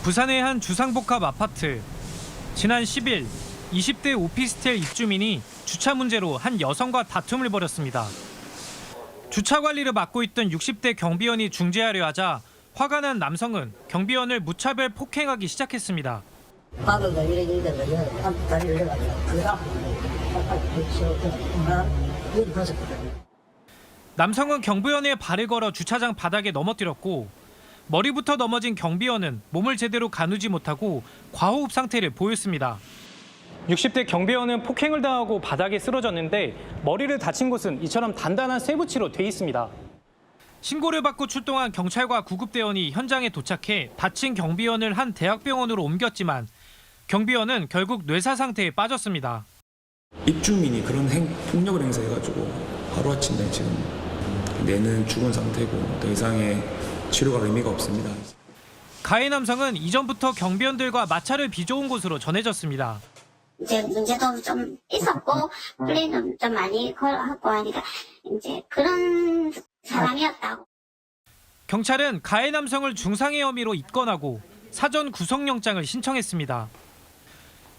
부산의 한 주상복합 아파트. 지난 10일 20대 오피스텔 입주민이 주차 문제로 한 여성과 다툼을 벌였습니다. 주차 관리를 맡고 있던 60대 경비원이 중재하려 하자 화가 난 남성은 경비원을 무차별 폭행하기 시작했습니다. 남성은 경비원에 발을 걸어 주차장 바닥에 넘어뜨렸고 머리부터 넘어진 경비원은 몸을 제대로 가누지 못하고 과호흡 상태를 보였습니다. 60대 경비원은 폭행을 당하고 바닥에 쓰러졌는데 머리를 다친 곳은 이처럼 단단한 쇠붙이로 돼 있습니다. 신고를 받고 출동한 경찰과 구급대원이 현장에 도착해 다친 경비원을 한 대학병원으로 옮겼지만 경비원은 결국 뇌사 상태에 빠졌습니다. 입주민이 그런 폭력을 행사해가지고 하루아침에 지금 뇌는 죽은 상태고 더 이상의 치료가 의미가 없습니다. 가해 남성은 이전부터 경비원들과 마찰을 빚어온 것으로 전해졌습니다. 이제 문제도 좀 있었고 플레이도 좀 많이 하고 하니까 이제 그런 사람이었다고. 경찰은 가해 남성을 중상해 혐의로 입건하고 사전 구속영장을 신청했습니다.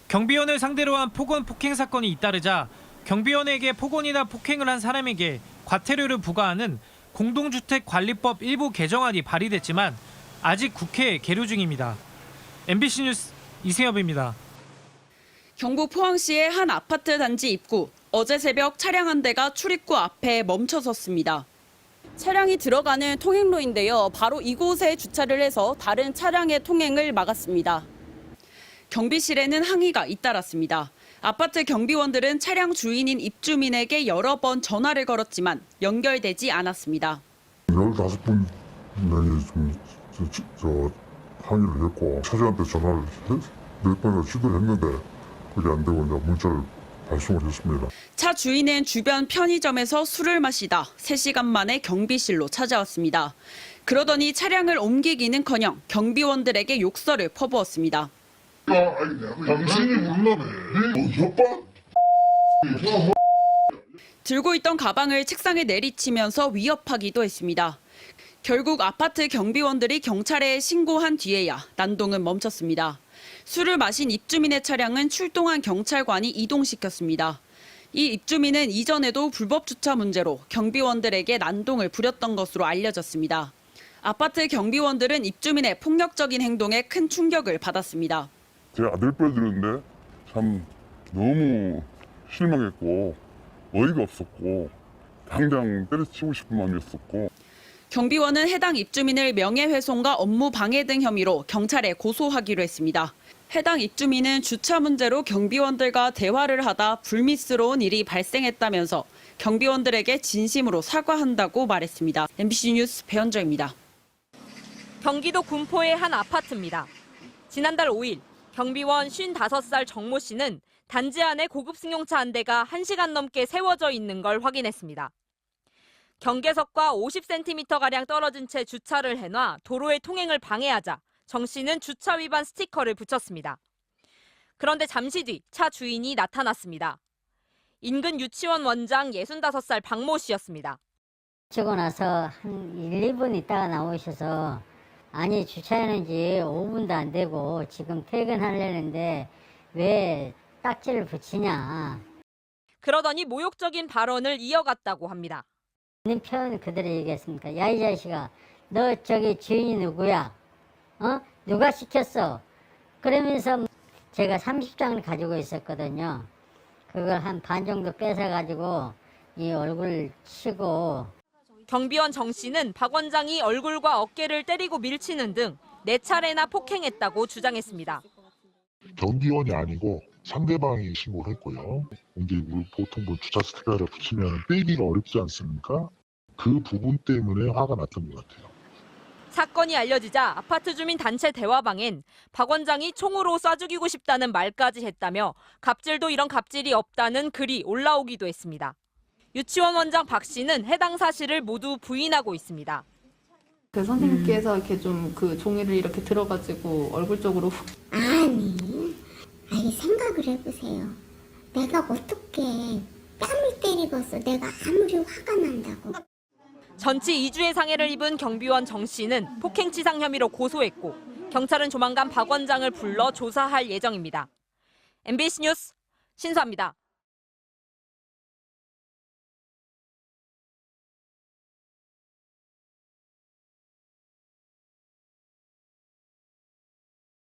경비원을 상대로 한 폭언 폭행 사건이 잇따르자 경비원에게 폭언이나 폭행을 한 사람에게 과태료를 부과하는 공동주택관리법 일부 개정안이 발의됐지만 아직 국회에 계류 중입니다. MBC 뉴스 이승엽입니다. 경북 포항시의 한 아파트 단지 입구. 어제 새벽 차량 한 대가 출입구 앞에 멈춰섰습니다. 차량이 들어가는 통행로인데요. 바로 이곳에 주차를 해서 다른 차량의 통행을 막았습니다. 경비실에는 항의가 잇따랐습니다. 아파트 경비원들은 차량 주인인 입주민에게 여러 번 전화를 걸었지만 연결되지 않았습니다. 15분 내에 항의를 했고 차주한테 전화를 몇 번이나 시도를 했는데 그게 안 되고 이제 문자를 발송을 했습니다. 차 주인은 주변 편의점에서 술을 마시다 3시간 만에 경비실로 찾아왔습니다. 그러더니 차량을 옮기기는커녕 경비원들에게 욕설을 퍼부었습니다. 당신이 물라며 협박? 들고 있던 가방을 책상에 내리치면서 위협하기도 했습니다. 결국 아파트 경비원들이 경찰에 신고한 뒤에야 난동은 멈췄습니다. 술을 마신 입주민의 차량은 출동한 경찰관이 이동시켰습니다. 이 입주민은 이전에도 불법 주차 문제로 경비원들에게 난동을 부렸던 것으로 알려졌습니다. 아파트 경비원들은 입주민의 폭력적인 행동에 큰 충격을 받았습니다. 제 아들 빼주는데 참 너무 실망했고 어이가 없었고 당장 때려치우고 싶은 마음이었었고. 경비원은 해당 입주민을 명예훼손과 업무 방해 등 혐의로 경찰에 고소하기로 했습니다. 해당 입주민은 주차 문제로 경비원들과 대화를 하다 불미스러운 일이 발생했다면서 경비원들에게 진심으로 사과한다고 말했습니다. MBC 뉴스 배현정입니다. 경기도 군포의 한 아파트입니다. 지난달 5일 경비원 55살 정모 씨는 단지 안에 고급 승용차 한 대가 1시간 넘게 세워져 있는 걸 확인했습니다. 경계석과 50cm가량 떨어진 채 주차를 해놔 도로의 통행을 방해하자 정 씨는 주차 위반 스티커를 붙였습니다. 그런데 잠시 뒤 차 주인이 나타났습니다. 인근 유치원 원장 65살 박모 씨였습니다. 치고 나서 한 1, 2분 있다가 나오셔서 아니 주차했는지 5분도 안 되고 지금 퇴근하려는데 왜 딱지를 붙이냐. 그러더니 모욕적인 발언을 이어갔다고 합니다. 있는 표현 그대로 얘기했습니까? 야 이 자식아 너 저기 주인이 누구야? 누가 시켰어? 그러면서 제가 30장을 가지고 있었거든요. 그걸 한 반 정도 뺏어가지고 이 얼굴 치고. 경비원 정 씨는 박 원장이 얼굴과 어깨를 때리고 밀치는 등 4차례나 폭행했다고 주장했습니다. 경비원이 아니고 상대방이 신고를 했고요. 이제 보통 주차 스티커를 붙이면 빼기가 어렵지 않습니까? 그 부분 때문에 화가 났던 것 같아요. 사건이 알려지자 아파트 주민 단체 대화방엔 박 원장이 총으로 쏴 죽이고 싶다는 말까지 했다며 갑질도 이런 갑질이 없다는 글이 올라오기도 했습니다. 유치원 원장 박 씨는 해당 사실을 모두 부인하고 있습니다. 그 선생님께서 이렇게 좀 그 종이를 이렇게 들어가지고 얼굴 쪽으로 아니 생각을 해보세요. 내가 어떻게 뺨을 때리겠어. 내가 아무리 화가 난다고. 전치 2주의 상해를 입은 경비원 정 씨는 폭행치상 혐의로 고소했고 경찰은 조만간 박 원장을 불러 조사할 예정입니다. MBC 뉴스 신수아입니다.